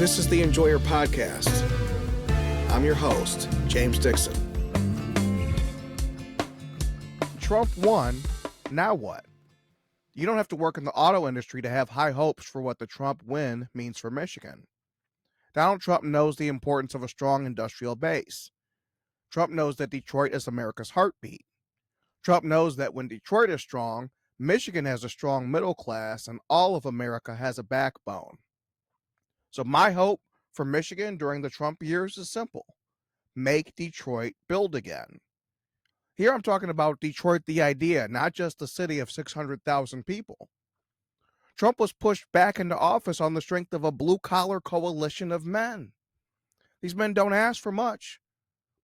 This is the Enjoyer Podcast. I'm your host, James Dixon. Trump won. Now what? You don't have to work in the auto industry to have high hopes for what the Trump win means for Michigan. Donald Trump knows the importance of a strong industrial base. Trump knows that Detroit is America's heartbeat. Trump knows that when Detroit is strong, Michigan has a strong middle class and all of America has a backbone. So my hope for Michigan during the Trump years is simple. Make Detroit build again. Here I'm talking about Detroit, the idea, not just the city of 600,000 people. Trump was pushed back into office on the strength of a blue-collar coalition of men. These men don't ask for much,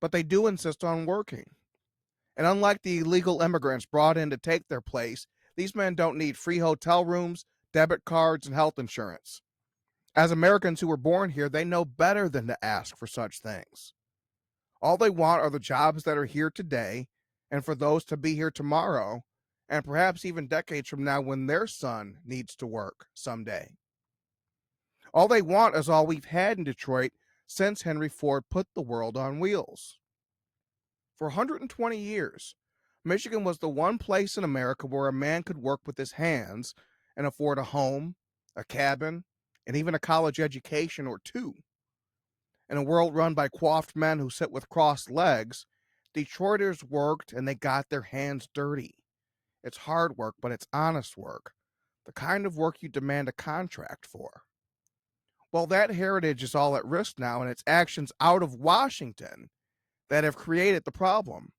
but they do insist on working. And unlike the illegal immigrants brought in to take their place, these men don't need free hotel rooms, debit cards, and health insurance. As Americans who were born here, they know better than to ask for such things. All they want are the jobs that are here today and for those to be here tomorrow and perhaps even decades from now when their son needs to work someday. All they want is all we've had in Detroit since Henry Ford put the world on wheels. For 120 years, Michigan was the one place in America where a man could work with his hands and afford a home, a cabin, and even a college education or two. In a world run by coiffed men who sit with crossed legs, Detroiters worked and they got their hands dirty. It's hard work, but it's honest work, the kind of work you demand a contract for. Well, that heritage is all at risk now, and it's actions out of Washington that have created the problem.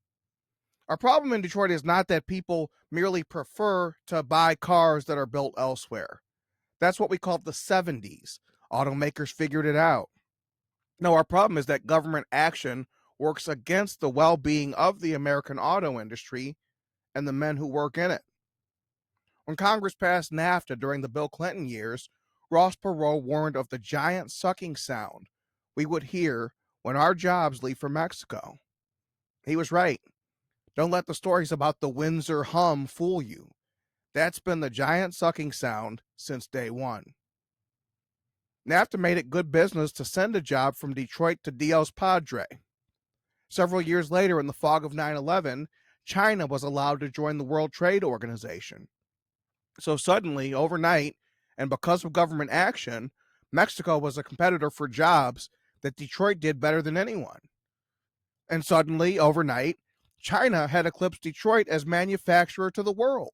Our problem in Detroit is not that people merely prefer to buy cars that are built elsewhere. That's what we called the 70s. Automakers figured it out. No, our problem is that government action works against the well-being of the American auto industry and the men who work in it. When Congress passed NAFTA during the Bill Clinton years, Ross Perot warned of the giant sucking sound we would hear when our jobs leave for Mexico. He was right. Don't let the stories about the Windsor hum fool you. That's been the giant sucking sound since day one. NAFTA made it good business to send a job from Detroit to Dios Padre. Several years later, in the fog of 9/11, China was allowed to join the World Trade Organization. So suddenly, overnight, and because of government action, Mexico was a competitor for jobs that Detroit did better than anyone. And suddenly, overnight, China had eclipsed Detroit as manufacturer to the world.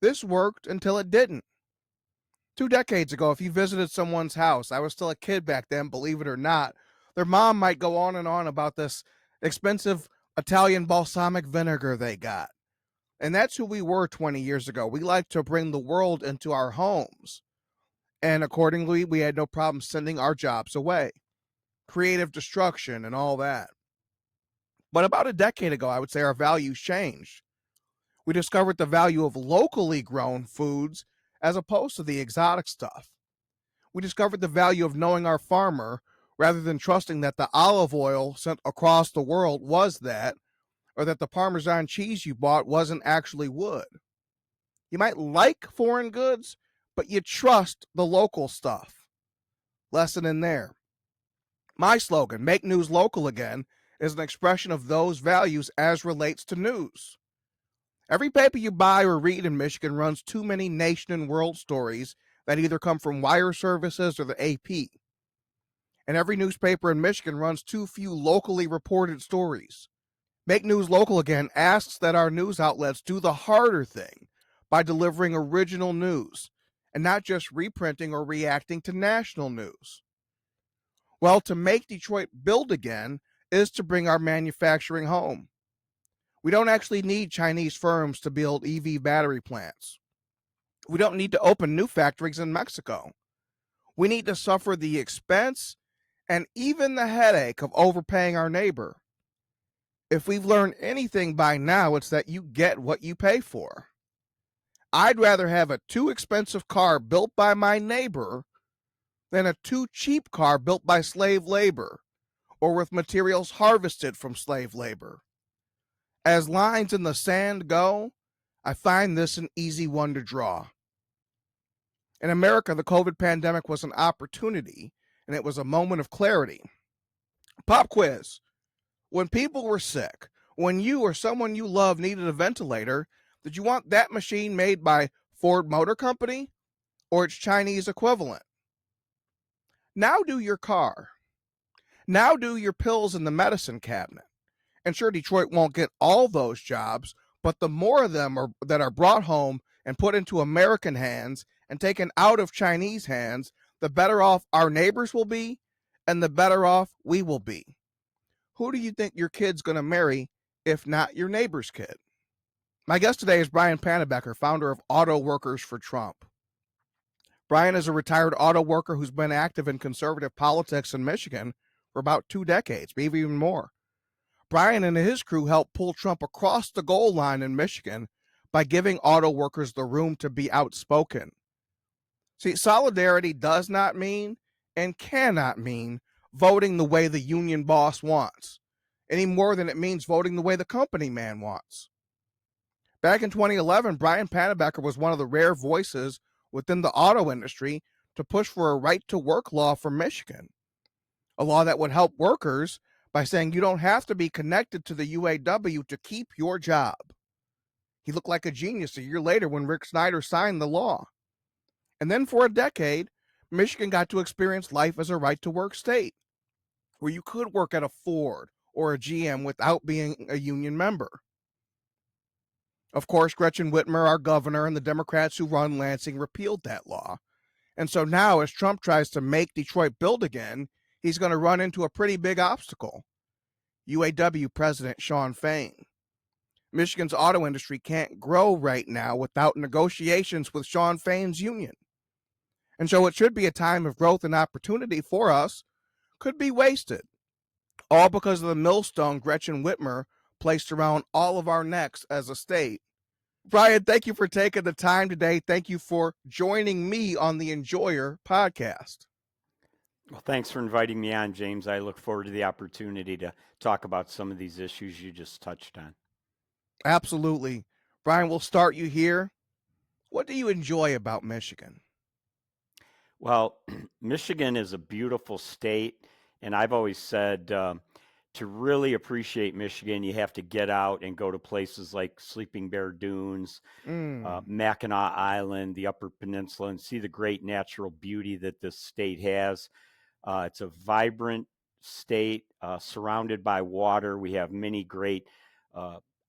This worked until it didn't. 2 decades ago, if you visited someone's house, I was still a kid back then, believe it or not, their mom might go on and on about this expensive Italian balsamic vinegar they got. And that's who we were 20 years ago. We like to bring the world into our homes. And accordingly, we had no problem sending our jobs away. Creative destruction and all that. But about a decade ago, I would say our values changed. We discovered the value of locally grown foods as opposed to the exotic stuff. We discovered the value of knowing our farmer rather than trusting that the olive oil sent across the world was that, or that the Parmesan cheese you bought wasn't actually wood. You might like foreign goods, but you trust the local stuff. Lesson in there. My slogan, Make News Local Again, is an expression of those values as relates to news. Every paper you buy or read in Michigan runs too many nation and world stories that either come from wire services or the AP. And every newspaper in Michigan runs too few locally reported stories. Make News Local Again asks that our news outlets do the harder thing by delivering original news and not just reprinting or reacting to national news. Well, to make Detroit build again is to bring our manufacturing home. We don't actually need Chinese firms to build EV battery plants. We don't need to open new factories in Mexico. We need to suffer the expense and even the headache of overpaying our neighbor. If we've learned anything by now, it's that you get what you pay for. I'd rather have a too expensive car built by my neighbor than a too cheap car built by slave labor or with materials harvested from slave labor. As lines in the sand go, I find this an easy one to draw. In America, the COVID pandemic was an opportunity and it was a moment of clarity. Pop quiz. When people were sick, when you or someone you love needed a ventilator, did you want that machine made by Ford Motor Company or its Chinese equivalent? Now do your car. Now do your pills in the medicine cabinet. And sure, Detroit won't get all those jobs, but the more of them that are brought home and put into American hands and taken out of Chinese hands, the better off our neighbors will be and the better off we will be. Who do you think your kid's going to marry if not your neighbor's kid? My guest today is Brian Pannebecker, founder of Auto Workers for Trump. Brian is a retired auto worker who's been active in conservative politics in Michigan for about 2 decades, maybe even more. Brian and his crew helped pull Trump across the goal line in Michigan by giving auto workers the room to be outspoken. See, solidarity does not mean and cannot mean voting the way the union boss wants, any more than it means voting the way the company man wants. Back in 2011, Brian Pannebecker was one of the rare voices within the auto industry to push for a right to work law for Michigan, a law that would help workers by saying you don't have to be connected to the UAW to keep your job. He looked like a genius a year later when Rick Snyder signed the law. And then for a decade, Michigan got to experience life as a right to work state, where you could work at a Ford or a GM without being a union member. Of course, Gretchen Whitmer, our governor, and the Democrats who run Lansing repealed that law. And so now, as Trump tries to make Detroit build again, he's going to run into a pretty big obstacle. UAW President Shawn Fain. Michigan's auto industry can't grow right now without negotiations with Shawn Fain's union. And so it should be a time of growth and opportunity for us, could be wasted, all because of the millstone Gretchen Whitmer placed around all of our necks as a state. Brian, thank you for taking the time today. Thank you for joining me on the Enjoyer podcast. Well, thanks for inviting me on, James. I look forward to the opportunity to talk about some of these issues you just touched on. Absolutely. Brian, we'll start you here. What do you enjoy about Michigan? Well, Michigan is a beautiful state, and I've always said to really appreciate Michigan, you have to get out and go to places like Sleeping Bear Dunes, Mackinac Island, the Upper Peninsula, and see the great natural beauty that this state has. It's a vibrant state surrounded by water. We have many great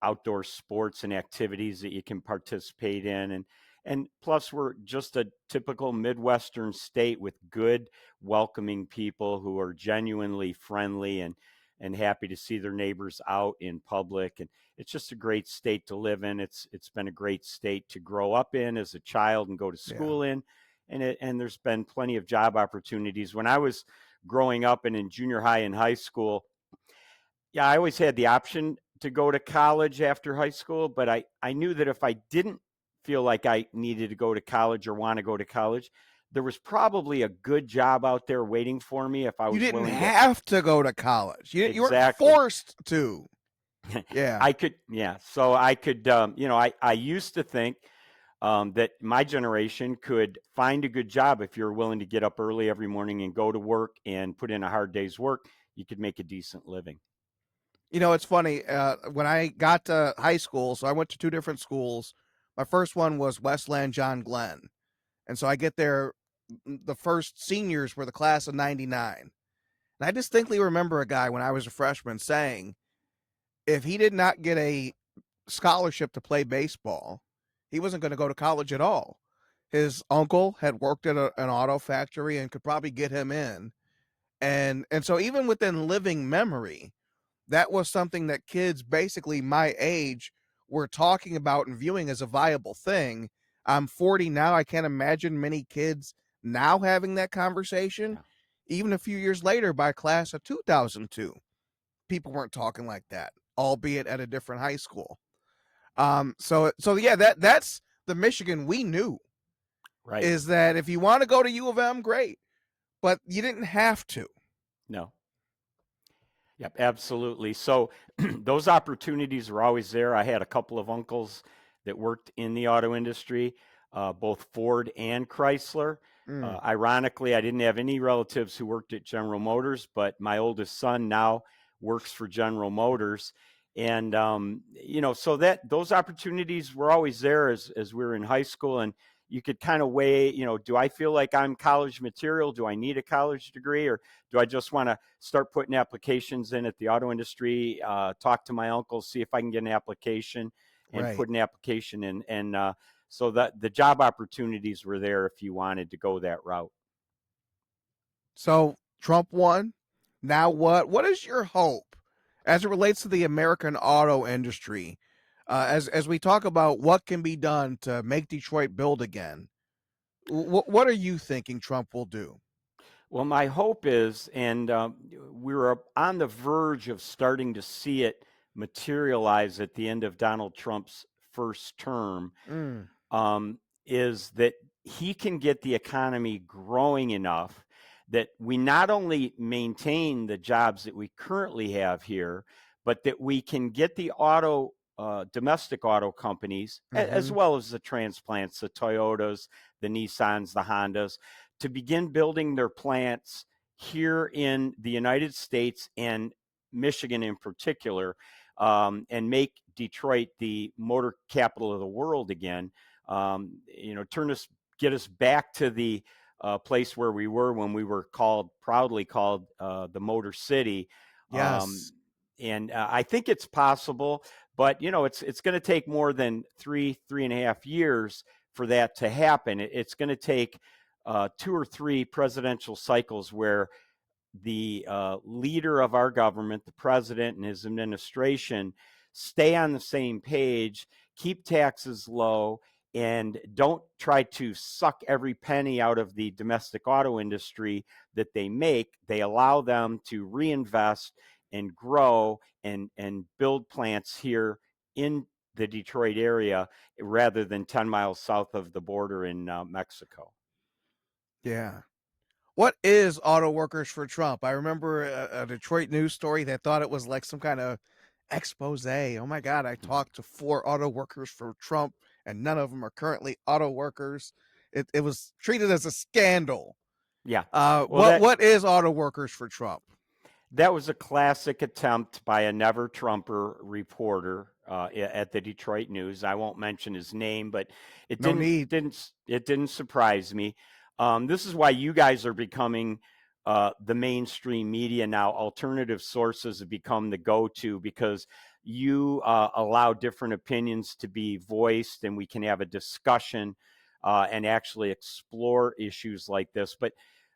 outdoor sports and activities that you can participate in. And plus, we're just a typical Midwestern state with good, welcoming people who are genuinely friendly and happy to see their neighbors out in public. And it's just a great state to live in. It's been a great state to grow up in as a child and go to school in. And there's been plenty of job opportunities. When I was growing up and in junior high and high school, yeah, I always had the option to go to college after high school, but I knew that if I didn't feel like I needed to go to college or want to go to college, there was probably a good job out there waiting for me if I was willing to. You didn't have to go to college. You weren't forced to. Yeah. I could, yeah. So I could, I used to think that my generation could find a good job if you're willing to get up early every morning and go to work and put in a hard day's work. You could make a decent living. You know, it's funny. When I got to high school, so I went to 2 different schools. My first one was Westland John Glenn. And so I get there, the first seniors were the class of 99. And I distinctly remember a guy when I was a freshman saying, if he did not get a scholarship to play baseball, he wasn't going to go to college at all. His uncle had worked at an auto factory and could probably get him in. And so even within living memory, that was something that kids basically my age were talking about and viewing as a viable thing. I'm 40 now. I can't imagine many kids now having that conversation. Yeah. Even a few years later, by class of 2002, people weren't talking like that, albeit at a different high school. So yeah, that's the Michigan we knew. Right. Is that if you want to go to U of M, great, but you didn't have to. No. Yep, absolutely. So those opportunities were always there. I had a couple of uncles that worked in the auto industry. both Ford and Chrysler. Mm, Ironically, I didn't have any relatives who worked at General Motors, but my oldest son now works for General Motors. And so that those opportunities were always there as we were in high school, and you could kind of weigh, do I feel like I'm college material? Do I need a college degree, or do I just want to start putting applications in at the auto industry? Talk to my uncle, see if I can get an application, and right. put an application in, and so that the job opportunities were there if you wanted to go that route. So Trump won. Now what? What is your hope as it relates to the American auto industry? As we talk about what can be done to make Detroit build again, what are you thinking Trump will do? Well, my hope is, and we were on the verge of starting to see it materialize at the end of Donald Trump's first term, Mm, um, is that he can get the economy growing enough that we not only maintain the jobs that we currently have here, but that we can get the domestic auto companies, as mm-hmm. well as the transplants, the Toyotas, the Nissans, the Hondas, to begin building their plants here in the United States and Michigan in particular, and make Detroit the motor capital of the world again. Get us back to the place where we were when we were proudly called the Motor City. Um, Yes. and I think it's possible, but it's going to take more than 3.5 years for that to happen. It's going to take 2 or 3 presidential cycles where the leader of our government, the president and his administration, stay on the same page, keep taxes low, and don't try to suck every penny out of the domestic auto industry that they make. They allow them to reinvest and grow and build plants here in the Detroit area rather than 10 miles south of the border in Mexico. Yeah. What is auto workers for Trump? I remember a Detroit news story that thought it was like some kind of expose. Oh my God, I talked to 4 auto workers for Trump and none of them are currently auto workers. It was treated as a scandal. Yeah. Well, What is auto workers for Trump? that was a classic attempt by a never Trumper reporter at the Detroit News. I won't mention his name, but it No didn't need. didn't it didn't surprise me. This is why you guys are becoming the mainstream media now. Alternative sources have become the go-to because you allow different opinions to be voiced, and we can have a discussion and actually explore issues like this. But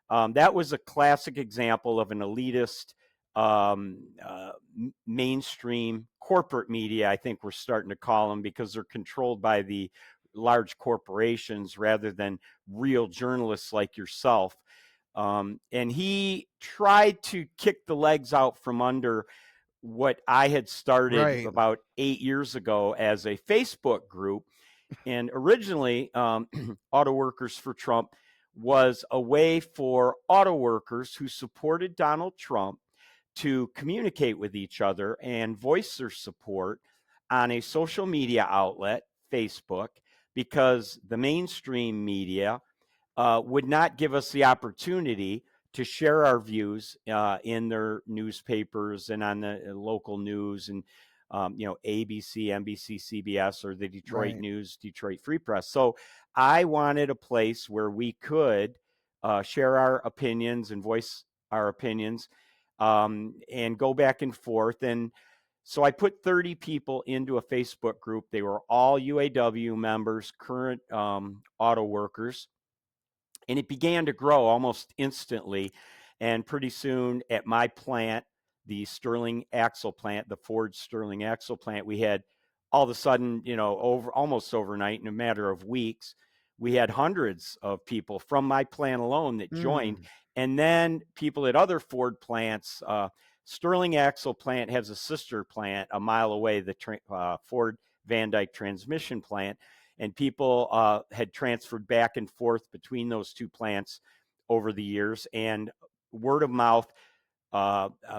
that was a classic example of an elitist mainstream corporate media, I think we're starting to call them, because they're controlled by the large corporations rather than real journalists like yourself. And he tried to kick the legs out from under what I had started Right. about 8 years ago as a Facebook group. And originally, Auto Workers for Trump was a way for auto workers who supported Donald Trump to communicate with each other and voice their support on a social media outlet, Facebook, because the mainstream media would not give us the opportunity to share our views in their newspapers and on the local news and ABC, NBC, CBS, or the Detroit Right. News, Detroit Free Press. So I wanted a place where we could share our opinions and voice our opinions and go back and forth. And so I put 30 people into a Facebook group. They were all UAW members, current auto workers, and it began to grow almost instantly. And pretty soon at my plant, the Sterling axle plant, the Ford Sterling axle plant, we had all of a sudden, almost overnight, in a matter of weeks, we had hundreds of people from my plant alone that joined. Mm, And then people at other Ford plants. Sterling axle plant has a sister plant a mile away, the Ford Van Dyke transmission plant, and people had transferred back and forth between those two plants over the years. And word of mouth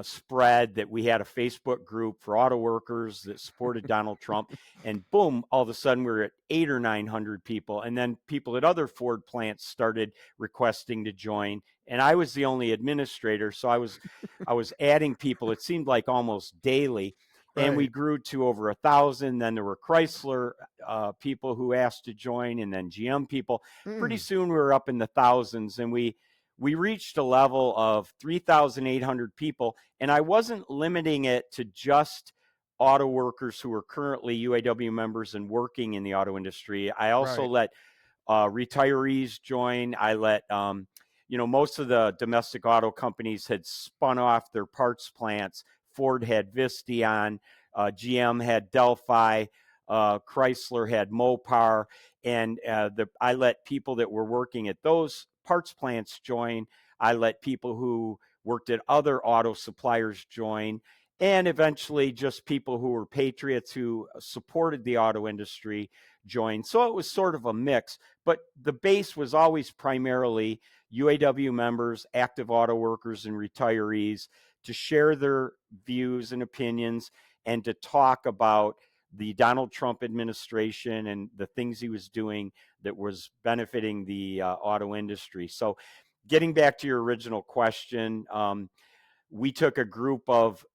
spread that we had a Facebook group for auto workers that supported Donald Trump, and boom, all of a sudden we were at 800 or 900 people, and then people at other Ford plants started requesting to join, and I was the only administrator, so I was adding people. It seemed like almost daily. And we Right. grew to over 1,000. Then there were Chrysler people who asked to join, and then GM people. Pretty Mm. soon we were up in the thousands, and we reached a level of 3,800 people. And I wasn't limiting it to just auto workers who are currently UAW members and working in the auto industry. I also Right. let retirees join. I let most of the domestic auto companies had spun off their parts plants. Ford had Visteon, GM had Delphi, Chrysler had Mopar, and I let people that were working at those parts plants join. I let people who worked at other auto suppliers join, and eventually just people who were patriots who supported the auto industry join. So it was sort of a mix, but the base was always primarily UAW members, active auto workers, and retirees to share their views and opinions and to talk about the Donald Trump administration and the things he was doing that was benefiting the auto industry. So, getting back to your original question, we took a group of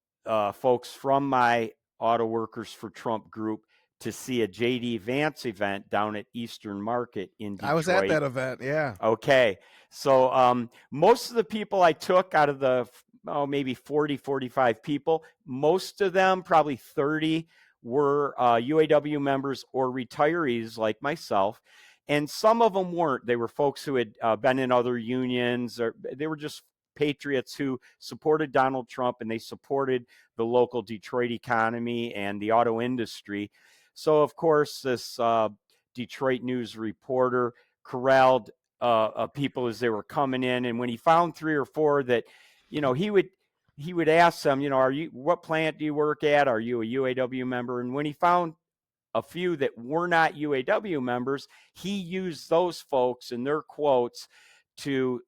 folks from my Auto Workers for Trump group to see a JD Vance event down at Eastern Market in I was at Detroit. that event. Yeah. Okay. So most of the people I took out of the maybe 40, 45 people, most of them, probably 30, were UAW members or retirees like myself. And some of them weren't. They were folks who had been in other unions, or they were just patriots who supported Donald Trump and they supported the local Detroit economy and the auto industry. So, of course, this Detroit News reporter corralled people as they were coming in, and when he found 3 or 4 that, he would ask them, what plant do you work at? Are you a UAW member? And when he found a few that were not UAW members, he used those folks and their quotes to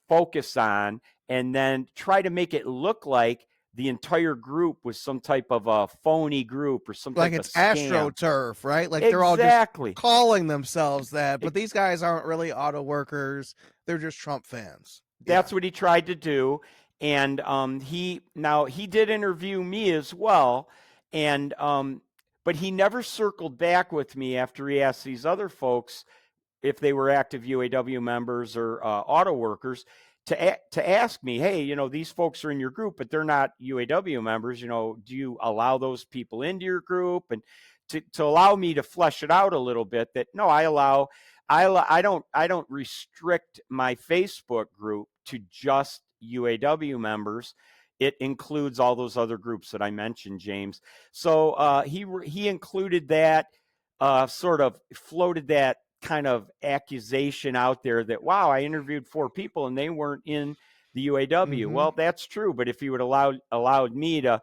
focus on and then try to make it look like the entire group was some type of a phony group or some Like type of it's scam. AstroTurf, right? Like they're all just Exactly. calling themselves that, but these guys aren't really auto workers. They're just Trump fans. That's what he tried to do. And he did interview me as well. And but he never circled back with me after he asked these other folks if they were active UAW members or auto workers to ask me, hey, these folks are in your group, but they're not UAW members. Do you allow those people into your group? And to allow me to flesh it out a little bit, that no, I don't restrict my Facebook group to just UAW members. It includes all those other groups that I mentioned, James. So he included that, sort of floated that kind of accusation out there that, wow, I interviewed 4 people and they weren't in the UAW. Mm-hmm. Well, that's true, but if you would allowed me to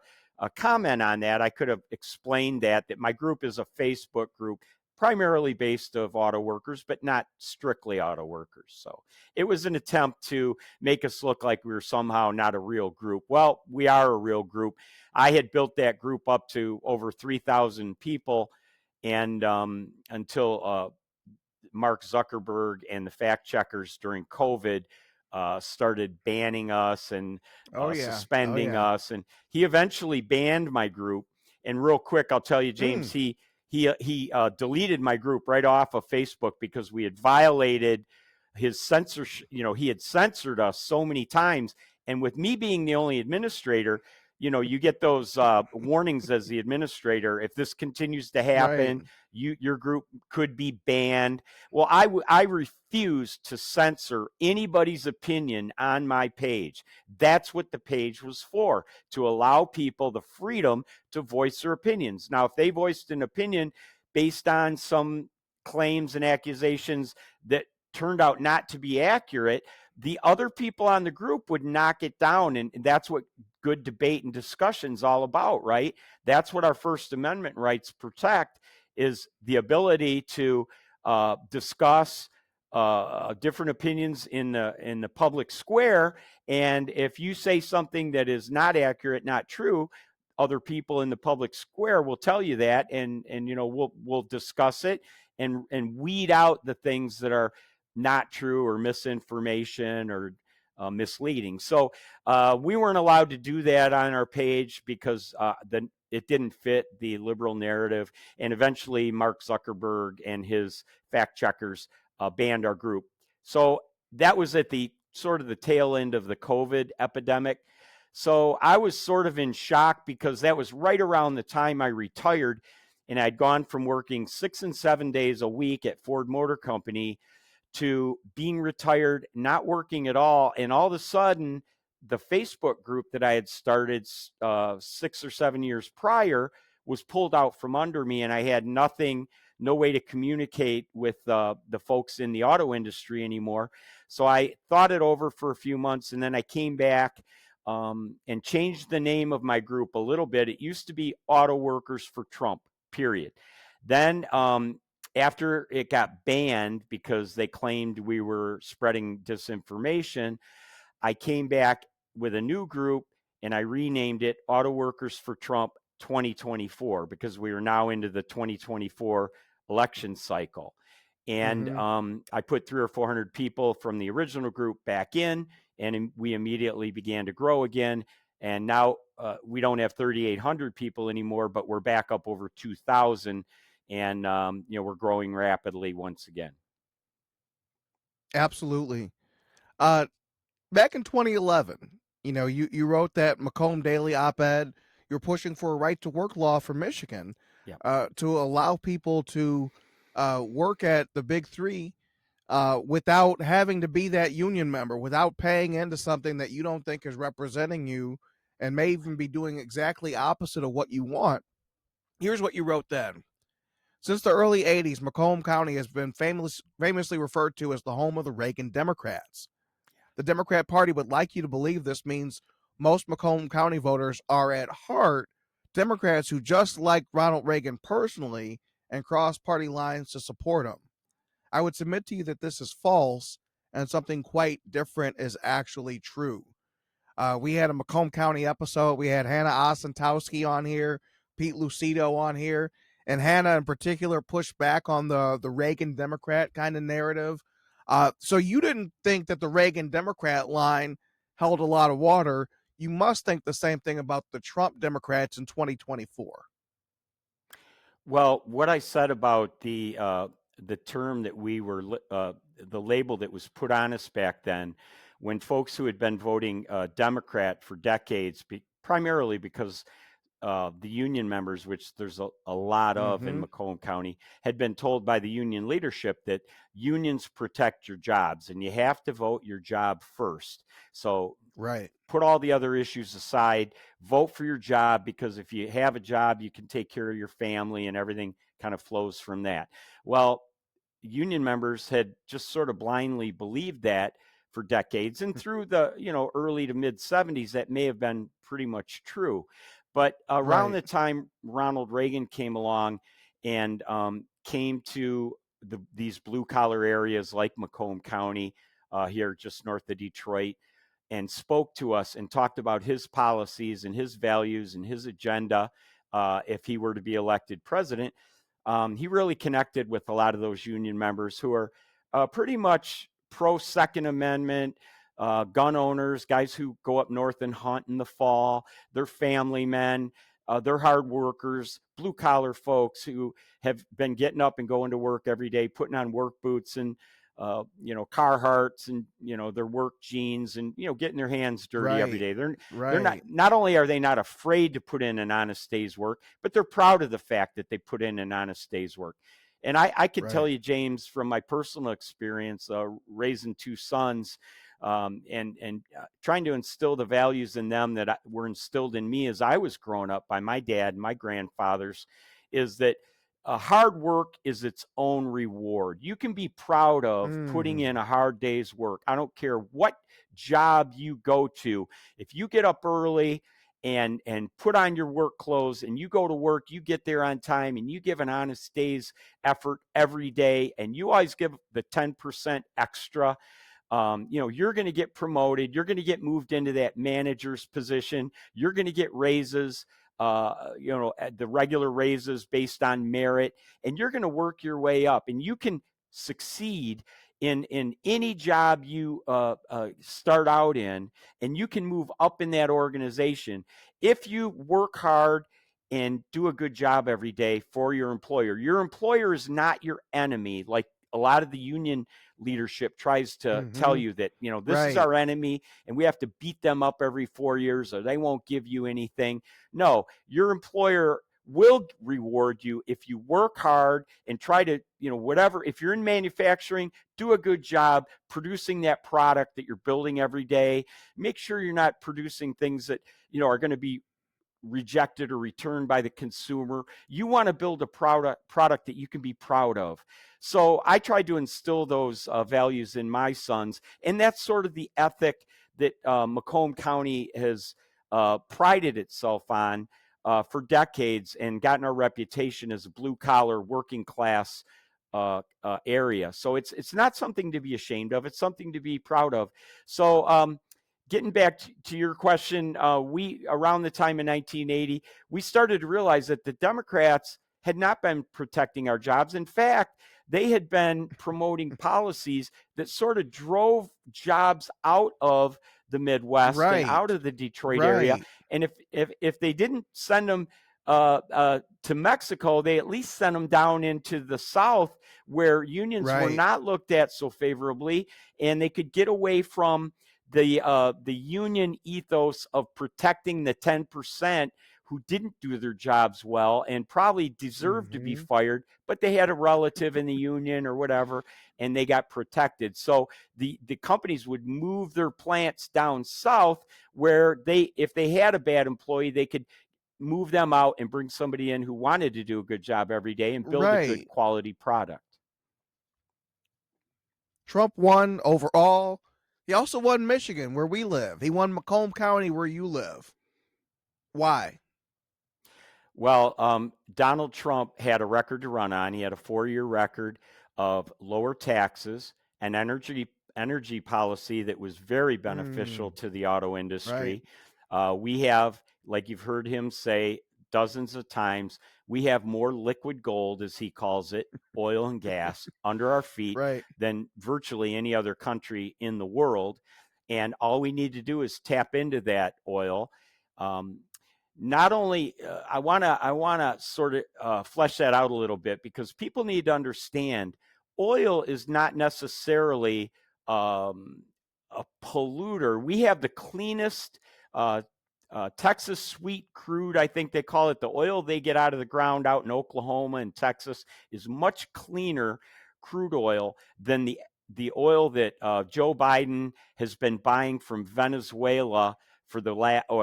comment on that, I could have explained that my group is a Facebook group primarily based of auto workers, but not strictly auto workers. So it was an attempt to make us look like we were somehow not a real group. Well, we are a real group. I had built that group up to over 3,000 people, and until Mark Zuckerberg and the fact checkers during COVID started banning us and Oh yeah. Oh suspending yeah. us, and he eventually banned my group. And real quick, I'll tell you, James, Mm. he deleted my group right off of Facebook because we had violated his censorship. He had censored us so many times, and with me being the only administrator, you get those warnings as the administrator. If this continues to Right. happen, your group could be banned. Well, I refuse to censor anybody's opinion on my page. That's what the page was for, to allow people the freedom to voice their opinions. Now, if they voiced an opinion based on some claims and accusations that turned out not to be accurate, the other people on the group would knock it down. And that's what good debate and discussion is all about, right? That's what our First Amendment rights protect, is the ability to discuss different opinions in the public square, and if you say something that is not accurate, not true, other people in the public square will tell you that, and we'll discuss it and weed out the things that are not true or misinformation or misleading. So we weren't allowed to do that on our page because it didn't fit the liberal narrative. And eventually, Mark Zuckerberg and his fact checkers banned our group. So that was at the sort of the tail end of the COVID epidemic. So I was sort of in shock because that was right around the time I retired, and I'd gone from working 6 and 7 days a week at Ford Motor Company to being retired, not working at all. And all of a sudden, the Facebook group that I had started 6 or 7 years prior was pulled out from under me, and I had nothing, no way to communicate with the folks in the auto industry anymore. So I thought it over for a few months, and then I came back and changed the name of my group a little bit. It used to be Auto Workers for Trump, period. Then after it got banned because they claimed we were spreading disinformation, I came back with a new group and I renamed it Auto Workers for Trump 2024 because we are now into the 2024 election cycle. And I put 300 or 400 people from the original group back in, and we immediately began to grow again. And now we don't have 3,800 people anymore, but we're back up over 2,000, and we're growing rapidly once again. Absolutely. Back in 2011, you wrote that Macomb Daily op-ed. You're pushing for a right to work law for Michigan, to allow people to work at the big three without having to be that union member, without paying into something that you don't think is representing you and may even be doing exactly opposite of what you want. Here's what you wrote then. Since the early 80s, Macomb County has been famously referred to as the home of the Reagan Democrats. The Democrat Party would like you to believe this means most Macomb County voters are at heart Democrats who just liked Ronald Reagan personally and crossed party lines to support him. I would submit to you that this is false and something quite different is actually true. We had a Macomb County episode. We had Hannah Ostentowski on here, Pete Lucido on here, and Hannah in particular pushed back on the Reagan Democrat kind of narrative. So you didn't think that the Reagan Democrat line held a lot of water. You must think the same thing about the Trump Democrats in 2024. Well, what I said about the term that we were the label that was put on us back then, when folks who had been voting Democrat for decades, primarily because the union members, which there's a lot of in Macomb County, had been told by the union leadership that unions protect your jobs and you have to vote your job first. So put all the other issues aside, vote for your job, because if you have a job, you can take care of your family and everything kind of flows from that. Well, union members had just sort of blindly believed that for decades, and through the early to mid 70s that may have been pretty much true. But around the time Ronald Reagan came along and came to these blue collar areas like Macomb County here just north of Detroit, and spoke to us and talked about his policies and his values and his agenda if he were to be elected president, he really connected with a lot of those union members who are pretty much pro Second Amendment, gun owners, guys who go up north and hunt in the fall. They're family men. They're hard workers, blue collar folks who have been getting up and going to work every day, putting on work boots and Carhartts and their work jeans and getting their hands dirty every day. They're not only are they not afraid to put in an honest day's work, but they're proud of the fact that they put in an honest day's work. And I could tell you, James, from my personal experience, raising two sons, and trying to instill the values in them that were instilled in me as I was growing up by my dad and my grandfathers, is that hard work is its own reward. You can be proud of putting in a hard day's work. I don't care what job you go to. If you get up early and put on your work clothes and you go to work, you get there on time and you give an honest day's effort every day and you always give the 10% extra, you're going to get promoted. You're going to get moved into that manager's position. You're going to get raises, the regular raises based on merit, and you're going to work your way up. And you can succeed in any job you start out in, and you can move up in that organization if you work hard and do a good job every day for your employer. Your employer is not your enemy, like a lot of the union leadership tries to tell you that, this is Right. our enemy and we have to beat them up every 4 years or they won't give you anything. No, your employer will reward you if you work hard and try to, whatever. If you're in manufacturing, do a good job producing that product that you're building every day. Make sure you're not producing things that, are going to be rejected or returned by the consumer. You want to build a product that you can be proud of. So I tried to instill those values in my sons, and that's sort of the ethic that Macomb County has prided itself on for decades and gotten our reputation as a blue-collar, working-class area. So it's not something to be ashamed of. It's something to be proud of. So getting back to your question, we, around the time in 1980, we started to realize that the Democrats had not been protecting our jobs. In fact, they had been promoting policies that sort of drove jobs out of the Midwest and out of the Detroit area. And if they didn't send them to Mexico, they at least sent them down into the South where unions were not looked at so favorably, and they could get away from the union ethos of protecting the 10% who didn't do their jobs well and probably deserved to be fired, but they had a relative in the union or whatever, and they got protected. So the companies would move their plants down south where if they had a bad employee, they could move them out and bring somebody in who wanted to do a good job every day and build a good quality product. Trump won overall. He also won Michigan, where we live. He won Macomb County, where you live. Why? Well, Donald Trump had a record to run on. He had a 4-year record of lower taxes and energy policy that was very beneficial to the auto industry. We have, like you've heard him say dozens of times, we have more liquid gold, as he calls it, oil and gas, under our feet than virtually any other country in the world. And all we need to do is tap into that oil. Not only, I want to sort of flesh that out a little bit, because people need to understand oil is not necessarily a polluter. We have the cleanest Texas sweet crude, I think they call it. The oil they get out of the ground out in Oklahoma and Texas is much cleaner crude oil than the oil that Joe Biden has been buying from Venezuela for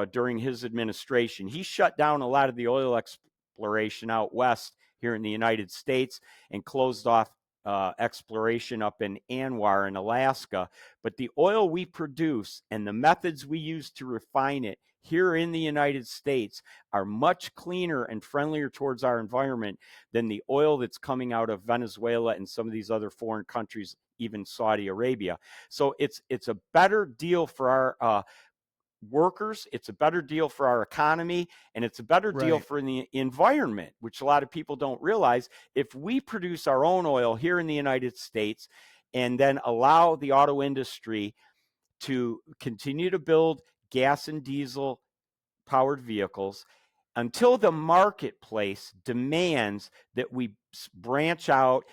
during his administration. He shut down a lot of the oil exploration out west here in the United States and closed off exploration up in Anwar in Alaska. But the oil we produce and the methods we use to refine it here in the United States are much cleaner and friendlier towards our environment than the oil that's coming out of Venezuela and some of these other foreign countries, even Saudi Arabia. So it's a better deal for our workers, it's a better deal for our economy, and it's a better deal for the environment, which a lot of people don't realize. If we produce our own oil here in the United States and then allow the auto industry to continue to build gas and diesel powered vehicles until the marketplace demands that we branch out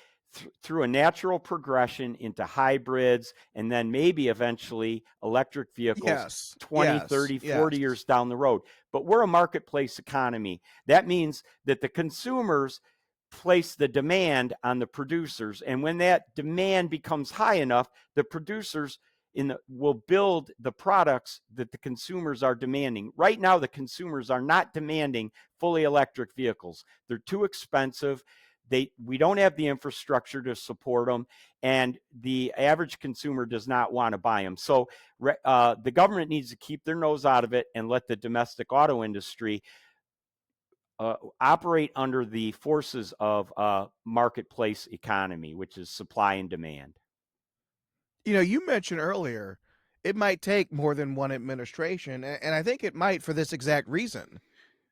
through a natural progression into hybrids and then maybe eventually electric vehicles 20, 30, 40 years down the road. But we're a marketplace economy. That means that the consumers place the demand on the producers. And when that demand becomes high enough, the producers will build the products that the consumers are demanding. Right now, the consumers are not demanding fully electric vehicles. They're too expensive. we don't have the infrastructure to support them, and the average consumer does not want to buy them. So the government needs to keep their nose out of it and let the domestic auto industry operate under the forces of marketplace economy, which is supply and demand. You mentioned earlier it might take more than one administration, and I think it might for this exact reason.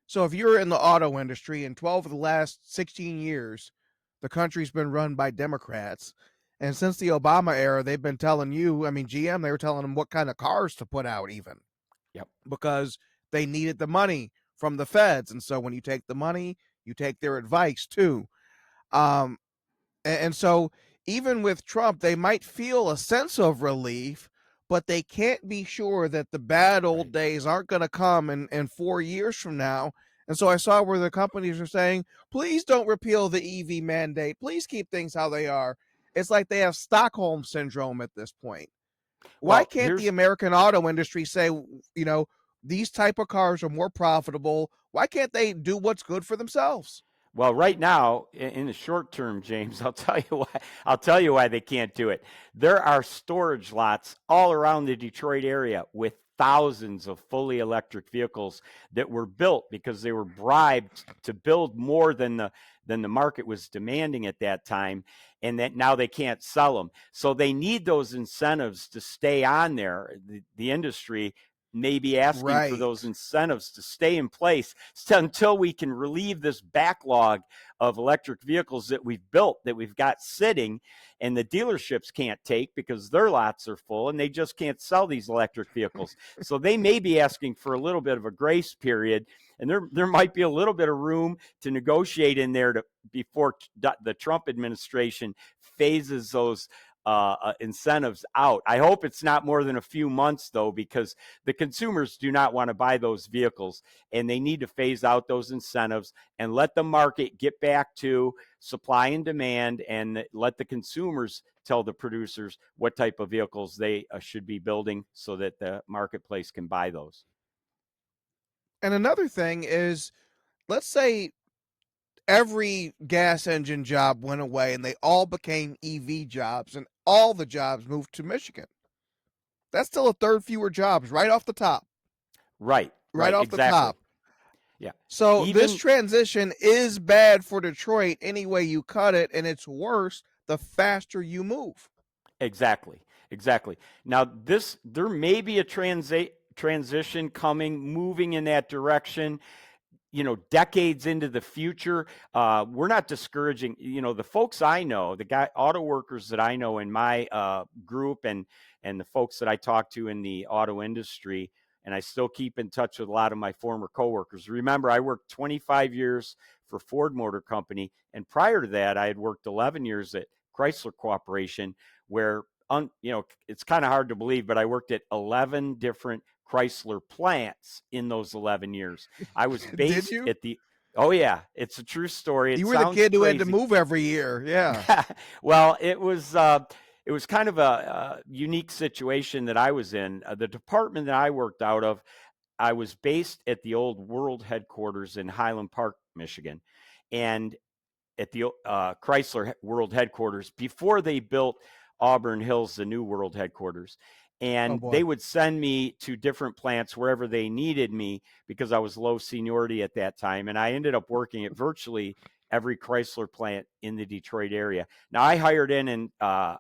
So if you're in the auto industry, in 12 of the last 16 years, the country's been run by Democrats. And since the Obama era, they've been telling you, I mean, GM, they were telling them what kind of cars to put out, even. Yep. Because they needed the money from the feds. And so when you take the money, you take their advice too. Um, and so even with Trump, they might feel a sense of relief, but they can't be sure that the bad old days aren't going to come in 4 years from now. And so I saw where the companies are saying, please don't repeal the EV mandate. Please keep things how they are. It's like they have Stockholm syndrome at this point. Why Well, can't the American auto industry say, these type of cars are more profitable? Why can't they do what's good for themselves? Well, right now, in the short term, James, I'll tell you why. I'll tell you why they can't do it. There are storage lots all around the Detroit area with thousands of fully electric vehicles that were built because they were bribed to build more than the market was demanding at that time, and that now they can't sell them. So they need those incentives to stay on there. The industry may be asking for those Right. incentives to stay in place until we can relieve this backlog of electric vehicles that we've built, that we've got sitting, and the dealerships can't take because their lots are full and they just can't sell these electric vehicles. So they may be asking for a little bit of a grace period, and there might be a little bit of room to negotiate in there before the Trump administration phases those incentives out. I hope it's not more than a few months, though, because the consumers do not want to buy those vehicles, and they need to phase out those incentives and let the market get back to supply and demand, and let the consumers tell the producers what type of vehicles they should be building so that the marketplace can buy those. And another thing is, let's say every gas engine job went away and they all became EV jobs and all the jobs moved to Michigan. That's still a third fewer jobs right off the top. Right, Right off the exactly. top. Yeah. So this Even transition is bad for Detroit any way you cut it, and it's worse the faster you move. Exactly. Now, there may be a transition coming, moving in that direction, decades into the future. We're not discouraging, the folks I know, the auto workers that I know in my group, and the folks that I talk to in the auto industry, and I still keep in touch with a lot of my former coworkers. Remember, I worked 25 years for Ford Motor Company, and prior to that, I had worked 11 years at Chrysler Corporation, where it's kind of hard to believe, but I worked at 11 different Chrysler plants in those 11 years. I was Did based you? at the Oh yeah, it's a true story. It You were the sounds kid who had to crazy. move every year. Yeah. Well, it was kind of a unique situation that I was in. The department that I worked out of, I was based at the old world headquarters in Highland Park, Michigan, and at the Chrysler World Headquarters before they built Auburn Hills, the new World Headquarters. Oh And boy. they would send me to different plants wherever they needed me because I was low seniority at that time. And I ended up working at virtually every Chrysler plant in the Detroit area. Now, I hired in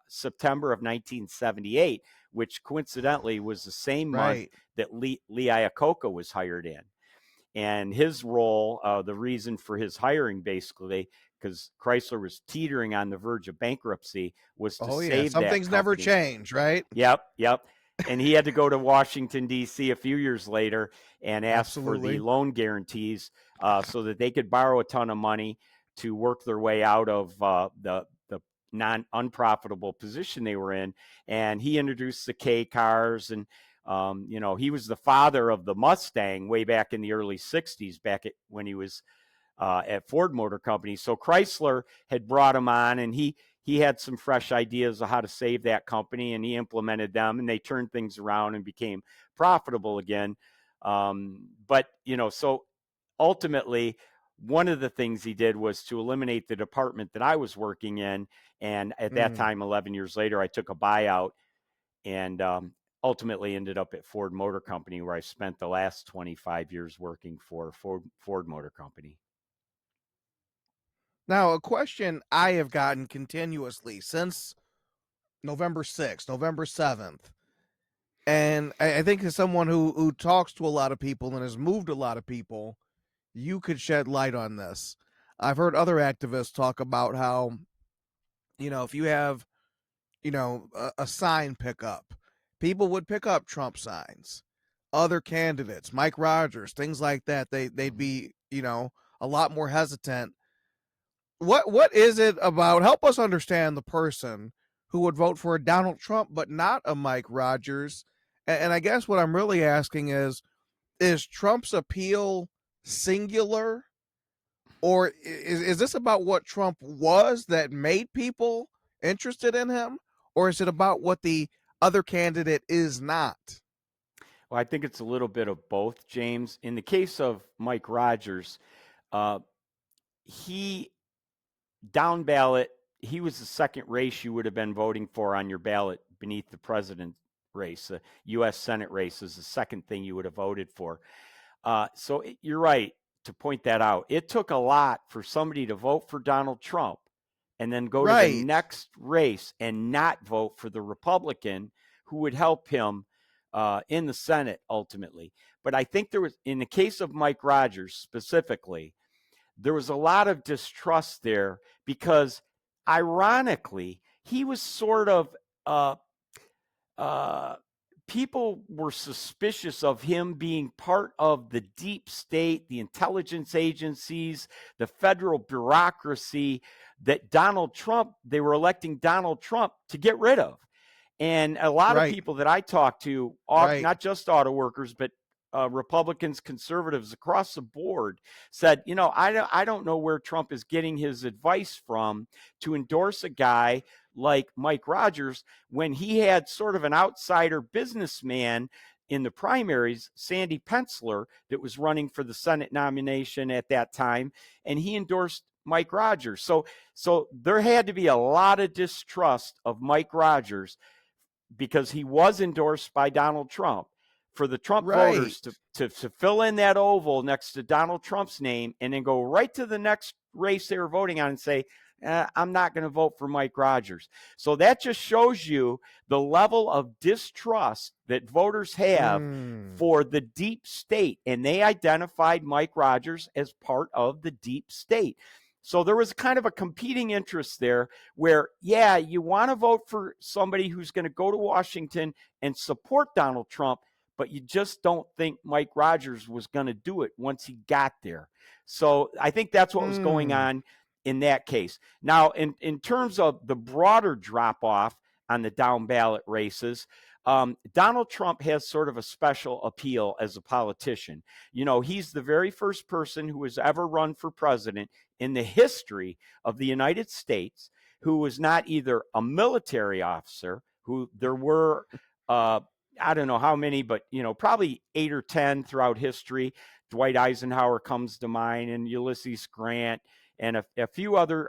September of 1978, which coincidentally was the same month Right. that Lee Iacocca was hired in. And his role, the reason for his hiring, basically, because Chrysler was teetering on the verge of bankruptcy, was to Oh yeah. save Some that things never company. change, right? Yep. And he had to go to Washington, D.C. a few years later and ask for the Absolutely. loan guarantees so that they could borrow a ton of money to work their way out of the unprofitable position they were in. And he introduced the K cars, and he was the father of the Mustang way back in the early 60s, when he was at Ford Motor Company. So Chrysler had brought him on, and he had some fresh ideas of how to save that company, and he implemented them, and they turned things around and became profitable again. But so ultimately, one of the things he did was to eliminate the department that I was working in. And at that time, 11 years later, I took a buyout and ultimately ended up at Ford Motor Company, where I spent the last 25 years working for Ford Motor Company. Now, a question I have gotten continuously since November 6th, November 7th, and I think as someone who talks to a lot of people and has moved a lot of people, you could shed light on this. I've heard other activists talk about how, if you have, a sign pickup, people would pick up Trump signs. Other candidates, Mike Rogers, things like that, they'd be, a lot more hesitant. What is it about? Help us understand the person who would vote for a Donald Trump but not a Mike Rogers. And I guess what I'm really asking is Trump's appeal singular, or is this about what Trump was that made people interested in him, or is it about what the other candidate is not? Well, I think it's a little bit of both, James. In the case of Mike Rogers, he down ballot, he was the second race you would have been voting for on your ballot beneath the president race. The U.S. Senate race is the second thing you would have voted for. You're right to point that out. It took a lot for somebody to vote for Donald Trump and then go to the Right. next race and not vote for the Republican who would help him in the Senate ultimately. But I think there was, in the case of Mike Rogers specifically, there was a lot of distrust there because, ironically, he was sort of people were suspicious of him being part of the deep state, the intelligence agencies, the federal bureaucracy that they were electing Donald Trump to get rid of. And a lot of Right. people that I talk to, Right. not just auto workers, but Republicans, conservatives across the board, said, I don't know where Trump is getting his advice from to endorse a guy like Mike Rogers when he had sort of an outsider businessman in the primaries, Sandy Penciller, that was running for the Senate nomination at that time, and he endorsed Mike Rogers. So there had to be a lot of distrust of Mike Rogers because he was endorsed by Donald Trump, for the Trump voters to fill in that oval next to Donald Trump's name and then go right to the next race they were voting on and say, I'm not going to vote for Mike Rogers. So that just shows you the level of distrust that voters have for the deep state. And they identified Mike Rogers as part of the deep state. So there was kind of a competing interest there where, yeah, you want to vote for somebody who's going to go to Washington and support Donald Trump, but you just don't think Mike Rogers was going to do it once he got there. So I think that's what was going on in that case. Now, in terms of the broader drop-off on the down ballot races, Donald Trump has sort of a special appeal as a politician. He's the very first person who has ever run for president in the history of the United States who was not either a military officer, who there were, I don't know how many, but, probably 8 or 10 throughout history. Dwight Eisenhower comes to mind, and Ulysses Grant, and a few other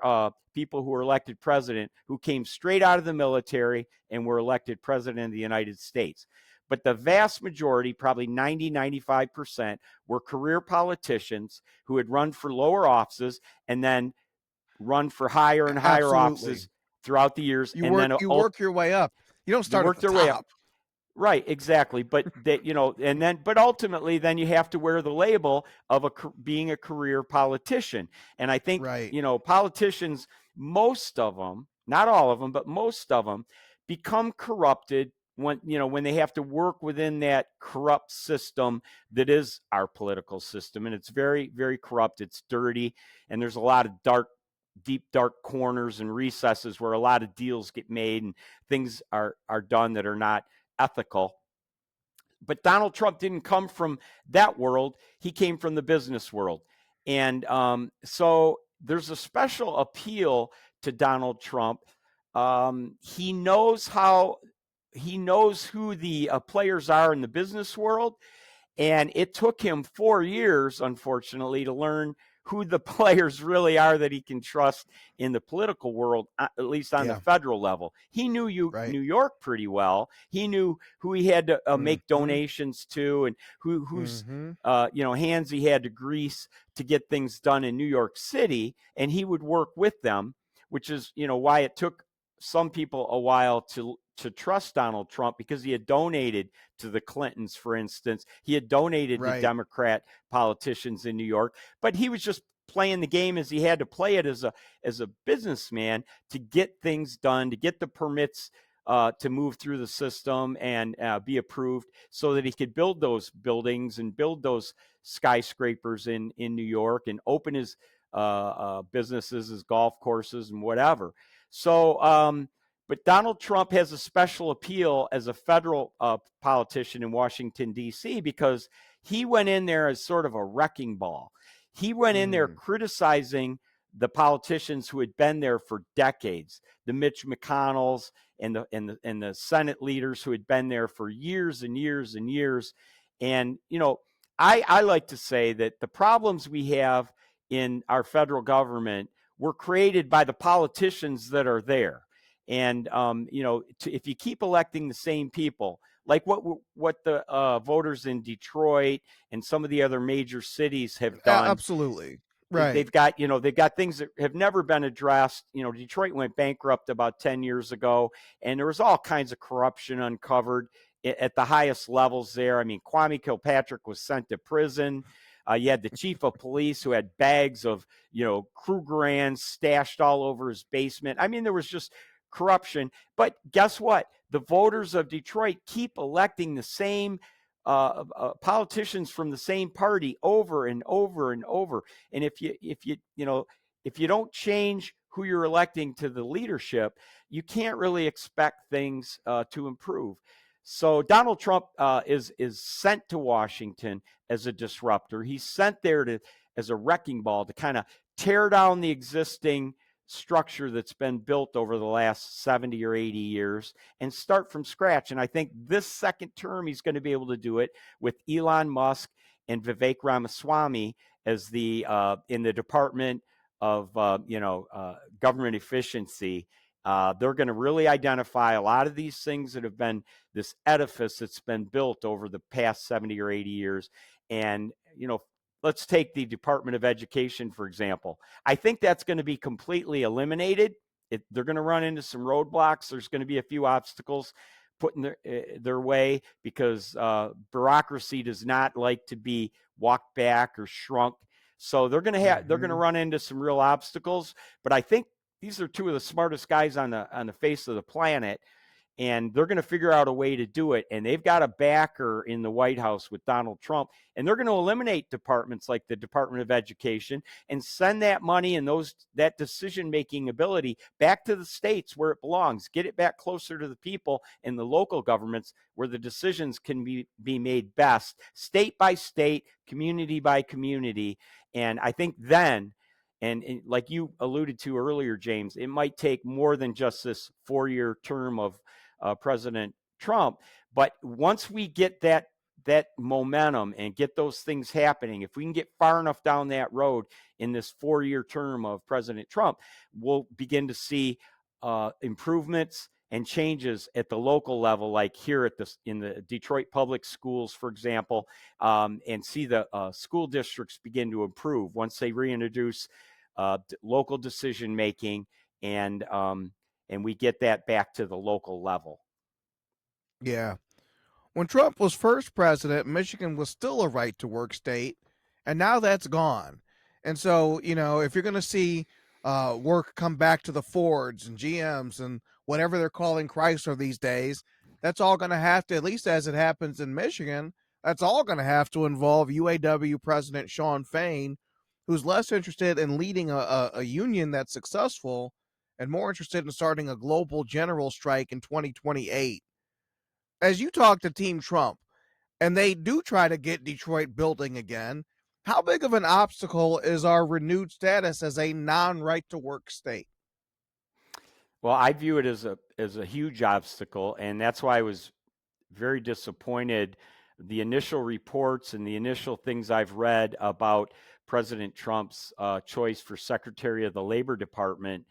people who were elected president who came straight out of the military and were elected president of the United States. But the vast majority, probably 90-95%, were career politicians who had run for lower offices and then run for higher and higher offices throughout the years. You work your way up. You don't start at the top. Right, exactly. But but ultimately, then you have to wear the label of being a career politician. And I think, politicians, most of them, not all of them, but most of them, become corrupted when they have to work within that corrupt system that is our political system. And it's very, very corrupt. It's dirty. And there's a lot of deep, dark corners and recesses where a lot of deals get made and things are done that are not ethical. But Donald Trump didn't come from that world. He came from the business world. And so there's a special appeal to Donald Trump. He knows who the players are in the business world. And it took him 4 years, unfortunately, to learn who the players really are that he can trust in the political world, at least on the Yeah. federal level. He knew Right. New York pretty well. He knew who he had to make Mm-hmm. donations to, and whose Mm-hmm. hands he had to grease to get things done in New York City, and he would work with them, which is why it took some people a while to trust Donald Trump, because he had donated to the Clintons, for instance. He had donated to Right. Democrat politicians in New York, but he was just playing the game as he had to play it as a businessman to get things done, to get the permits to move through the system and be approved, so that he could build those buildings and build those skyscrapers in New York and open his businesses, his golf courses, and whatever. So, but Donald Trump has a special appeal as a federal politician in Washington, D.C., because he went in there as sort of a wrecking ball. He went in there criticizing the politicians who had been there for decades, the Mitch McConnells and the Senate leaders who had been there for years and years and years. And I like to say that the problems we have in our federal government were created by the politicians that are there. And if you keep electing the same people, like what the voters in Detroit and some of the other major cities have done, Absolutely. Right. they've got things that have never been addressed. Detroit went bankrupt about 10 years ago, and there was all kinds of corruption uncovered at the highest levels there. I mean, Kwame Kilpatrick was sent to prison. You had the chief of police who had bags of Krugerrands stashed all over his basement. I mean, there was just corruption. But guess what? The voters of Detroit keep electing the same politicians from the same party over and over and over. And if you don't change who you're electing to the leadership, you can't really expect things to improve. So Donald Trump is sent to Washington as a disruptor. He's sent there as a wrecking ball to kind of tear down the existing structure that's been built over the last 70 or 80 years and start from scratch. And I think this second term, he's going to be able to do it with Elon Musk and Vivek Ramaswamy as in the Department of Government Efficiency. They're going to really identify a lot of these things that have been this edifice that's been built over the past 70 or 80 years. And, let's take the Department of Education, for example. I think that's going to be completely eliminated. They're going to run into some roadblocks. There's going to be a few obstacles put in their way, because bureaucracy does not like to be walked back or shrunk. So they're going to run into some real obstacles. But I think these are two of the smartest guys on the face of the planet, and they're going to figure out a way to do it. And they've got a backer in the White House with Donald Trump, and they're going to eliminate departments like the Department of Education and send that money and that decision-making ability back to the states where it belongs. Get it back closer to the people in the local governments where the decisions can be made best, state by state, community by community. And I think then, and like you alluded to earlier, James, it might take more than just this 4-year term of President Trump. But once we get that momentum and get those things happening, if we can get far enough down that road in this 4-year term of President Trump, we'll begin to see improvements and changes at the local level, like here in the Detroit public schools, for example, and see the school districts begin to improve once they reintroduce local decision making, and we get that back to the local level. Yeah. When Trump was first president, Michigan was still a right to work state, and now that's gone. And so, if you're going to see work come back to the Fords and GMs and whatever they're calling Chrysler these days, that's all going to have to, at least as it happens in Michigan, that's all going to have to involve UAW President Shawn Fain, who's less interested in leading a union that's successful and more interested in starting a global general strike in 2028. As you talk to Team Trump, and they do try to get Detroit building again, how big of an obstacle is our renewed status as a non-right to work state? Well, I view it as a huge obstacle, and that's why I was very disappointed. The initial reports and the initial things I've read about President Trump's choice for Secretary of the Labor Department,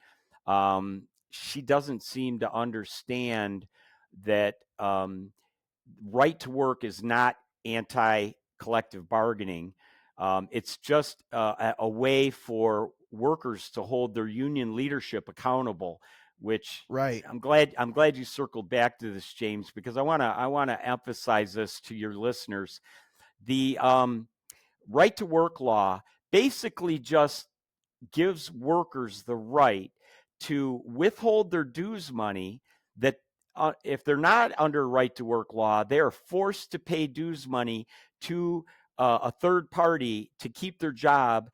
she doesn't seem to understand that right to work is not anti-collective bargaining. It's just a way for workers to hold their union leadership accountable. Which Right. I'm glad you circled back to this, James, because I wanna emphasize this to your listeners. The right to work law basically just gives workers the right to withhold their dues money that if they're not under right to work law, they are forced to pay dues money to a third party to keep their job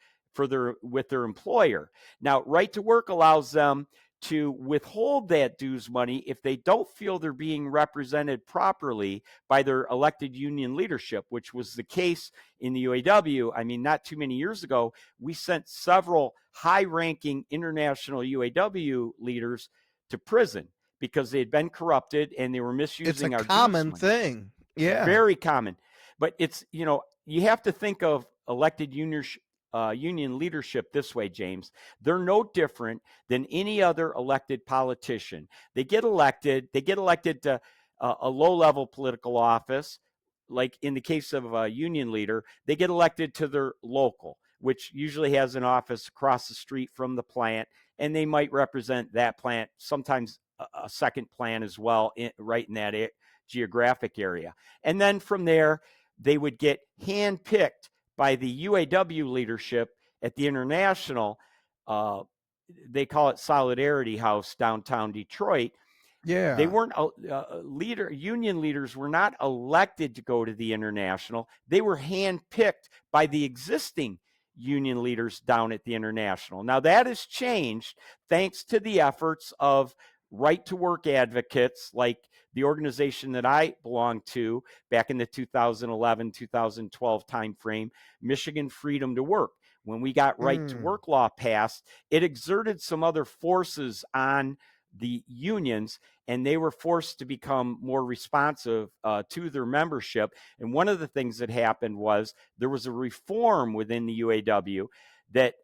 with their employer. Now, right to work allows them to withhold that dues money if they don't feel they're being represented properly by their elected union leadership, which was the case in the UAW. I mean, not too many years ago, we sent several high-ranking international UAW leaders to prison because they had been corrupted and they were misusing our dues money. It's a common thing. Yeah. Very common. But it's, you have to think of elected union leadership this way, James. They're no different than any other elected politician. They get elected to a low-level political office. Like in the case of a union leader, they get elected to their local, which usually has an office across the street from the plant, and they might represent that plant, sometimes a second plant as well, right in that geographic area. And then from there, they would get handpicked by the UAW leadership at the International. They call it Solidarity House, downtown Detroit. Yeah. They weren't union leaders were not elected to go to the International. They were handpicked by the existing union leaders down at the International. Now that has changed thanks to the efforts of right to work advocates like the organization that I belong to back in the 2011-2012 timeframe, Michigan Freedom to Work. When we got right to work law passed, it exerted some other forces on the unions, and they were forced to become more responsive to their membership. And one of the things that happened was there was a reform within the UAW that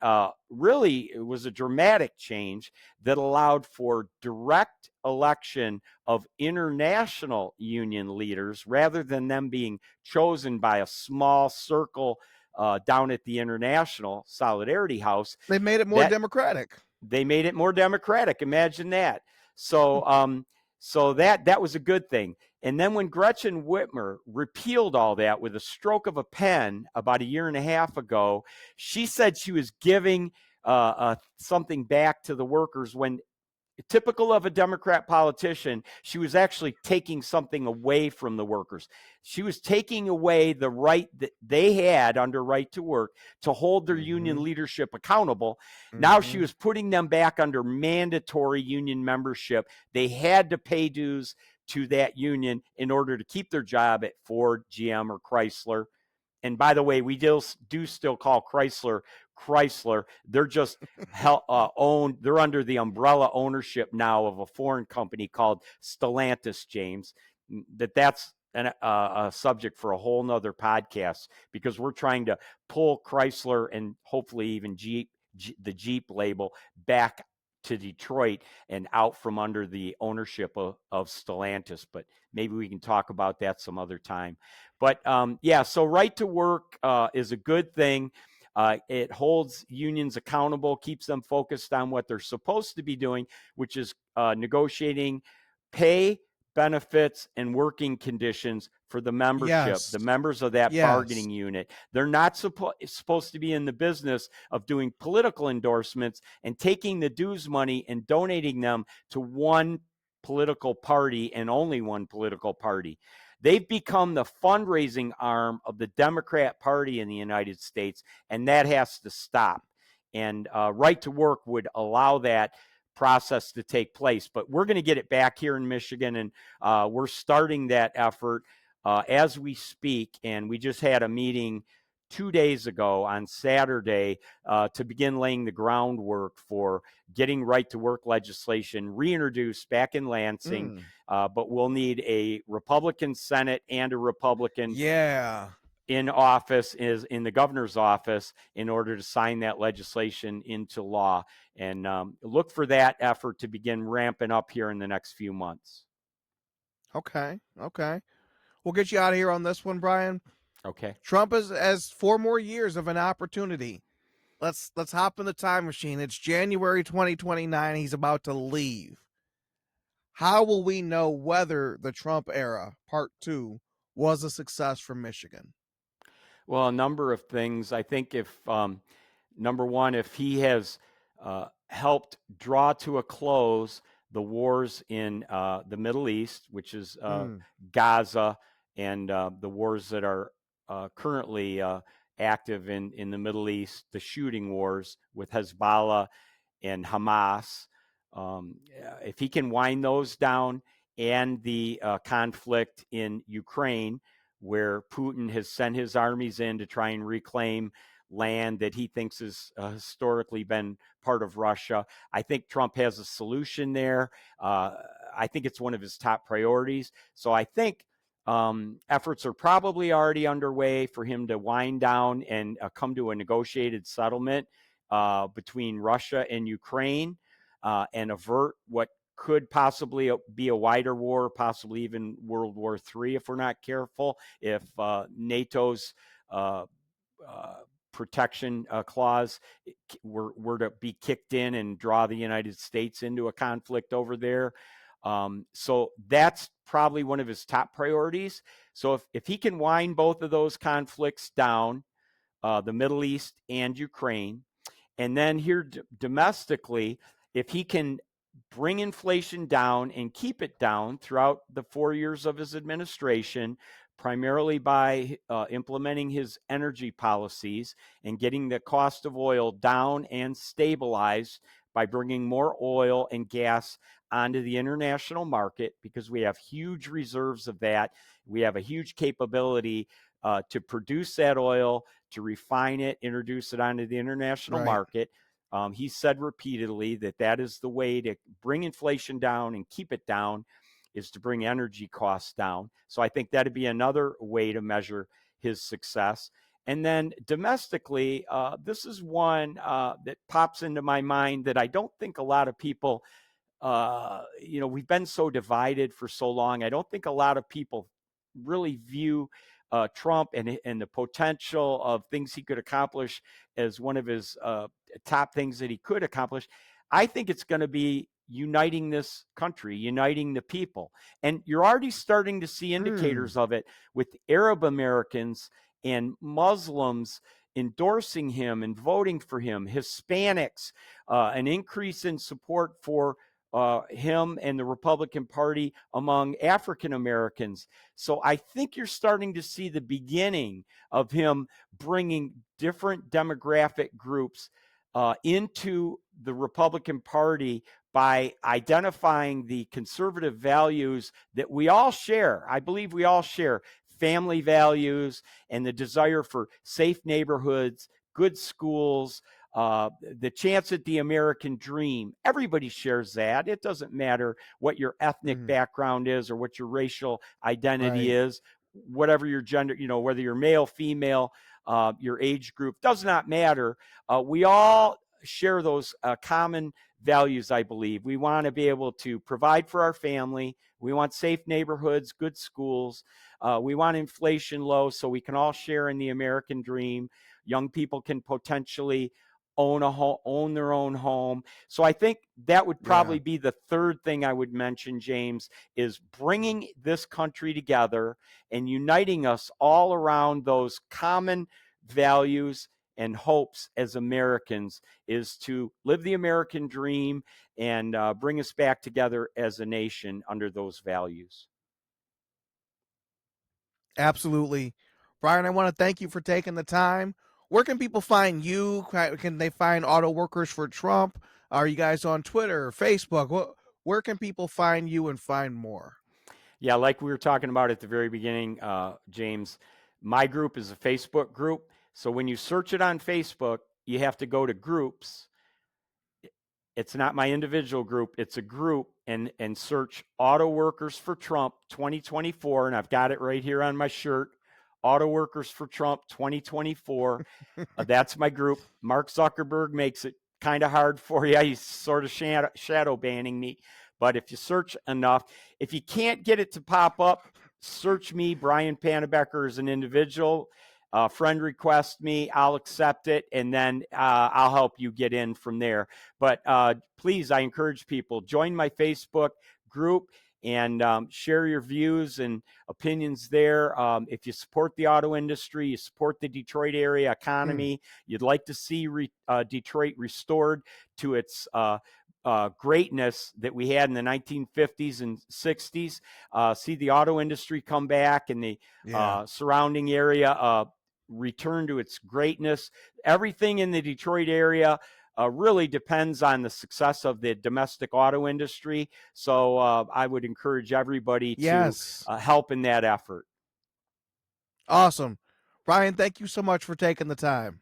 really was a dramatic change that allowed for direct election of international union leaders rather than them being chosen by a small circle down at the International Solidarity House. They made it more democratic. They made it more democratic. Imagine that. So, so that was a good thing. And then when Gretchen Whitmer repealed all that with a stroke of a pen about a year and a half ago, she said she was giving something back to the workers when, typical of a Democrat politician, she was actually taking something away from the workers. She was taking away the right that they had under right to work to hold their union leadership accountable. Now she was putting them back under mandatory union membership. They had to pay dues to that union in order to keep their job at Ford, GM, or Chrysler. And by the way, we do still call Chrysler. They're just owned. They're under the umbrella ownership now of a foreign company called Stellantis, James. That's a subject for a whole nother podcast, because we're trying to pull Chrysler and hopefully even the Jeep label back to Detroit and out from under the ownership of Stellantis. But maybe we can talk about that some other time. But yeah, so right to work is a good thing. It holds unions accountable, keeps them focused on what they're supposed to be doing, which is negotiating pay, benefits, and working conditions for the membership, the members of that bargaining unit. They're not supposed to be in the business of doing political endorsements and taking the dues money and donating them to one political party and only one political party. They've become the fundraising arm of the Democrat Party in the United States, and that has to stop. And right to work would allow that process to take place. But we're going to get it back here in Michigan, and we're starting that effort as we speak. And we just had a meeting 2 days ago on Saturday to begin laying the groundwork for getting right to work legislation reintroduced back in Lansing. But we'll need a Republican Senate and a Republican in office, is in the governor's office, in order to sign that legislation into law. And look for that effort to begin ramping up here in the next few months. Okay. Okay. We'll get you out of here on this one, Brian. Okay. Trump has 4 more years of an opportunity. Let's hop in the time machine. It's January 2029. He's about to leave. How will we know whether the Trump era, part 2, was a success for Michigan? Well, a number of things. I think if number one, if he has helped draw to a close the wars in the Middle East, which is Gaza, and the wars that are currently active in the Middle East, the shooting wars with Hezbollah and Hamas. If he can wind those down, and the conflict in Ukraine, where Putin has sent his armies in to try and reclaim land that he thinks has historically been part of Russia. I think Trump has a solution there. I think it's one of his top priorities. So I think efforts are probably already underway for him to wind down and come to a negotiated settlement between Russia and Ukraine, and avert what could possibly be a wider war, possibly even World War III if we're not careful, if NATO's protection clause were to be kicked in and draw the United States into a conflict over there. So that's probably one of his top priorities. So if he can wind both of those conflicts down, the Middle East and Ukraine, and then here domestically, if he can bring inflation down and keep it down throughout the 4 years of his administration, primarily by implementing his energy policies and getting the cost of oil down and stabilized by bringing more oil and gas onto the international market, because we have huge reserves of that. We have a huge capability to produce that oil, to refine it, introduce it onto the international market. He said repeatedly that that is the way to bring inflation down and keep it down, is to bring energy costs down. So I think that'd be another way to measure his success. And then domestically, this is one that pops into my mind that I don't think a lot of people, we've been so divided for so long. I don't think a lot of people really view Trump and the potential of things he could accomplish as one of his top things that he could accomplish. I think it's going to be uniting this country, uniting the people. And you're already starting to see indicators of it with Arab Americans and Muslims endorsing him and voting for him, Hispanics, an increase in support for him and the Republican Party among African Americans. So I think you're starting to see the beginning of him bringing different demographic groups into the Republican Party by identifying the conservative values that we all share. I believe we all share family values and the desire for safe neighborhoods, good schools, the chance at the American dream. Everybody shares that. It doesn't matter what your ethnic background is or what your racial identity is, whatever your gender, whether you're male, female, your age group, does not matter. We all share those common values, I believe. We want to be able to provide for our family. We want safe neighborhoods, good schools. We want inflation low so we can all share in the American dream. Young people can potentially own a home, own their own home. So I think that would probably be the third thing I would mention, James, is bringing this country together and uniting us all around those common values and hopes as Americans, is to live the American dream and bring us back together as a nation under those values. Absolutely. Brian, I want to thank you for taking the time. Where can people find you? Can they find Auto Workers for Trump? Are you guys on Twitter, Facebook? Where can people find you and find more? Yeah, like we were talking about at the very beginning, James, my group is a Facebook group. So when you search it on Facebook, you have to go to groups. It's not my individual group. It's a group, and search Auto Workers for Trump 2024. And I've got it right here on my shirt. Auto Workers for Trump 2024. That's my group. Mark Zuckerberg makes it kind of hard for you. He's sort of shadow banning me. But if you search enough, if you can't get it to pop up, search me, Brian Pannebecker, as an individual. Friend request me, I'll accept it, and then I'll help you get in from there. But please, I encourage people, join my Facebook group and share your views and opinions there. If you support the auto industry, you support the Detroit area economy, you'd like to see Detroit restored to its greatness that we had in the 1950s and 60s, see the auto industry come back and the surrounding area return to its greatness. Everything in the Detroit area really depends on the success of the domestic auto industry. So I would encourage everybody to help in that effort. Awesome. Brian, thank you so much for taking the time.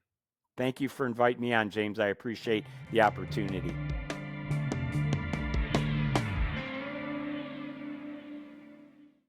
Thank you for inviting me on, James. I appreciate the opportunity.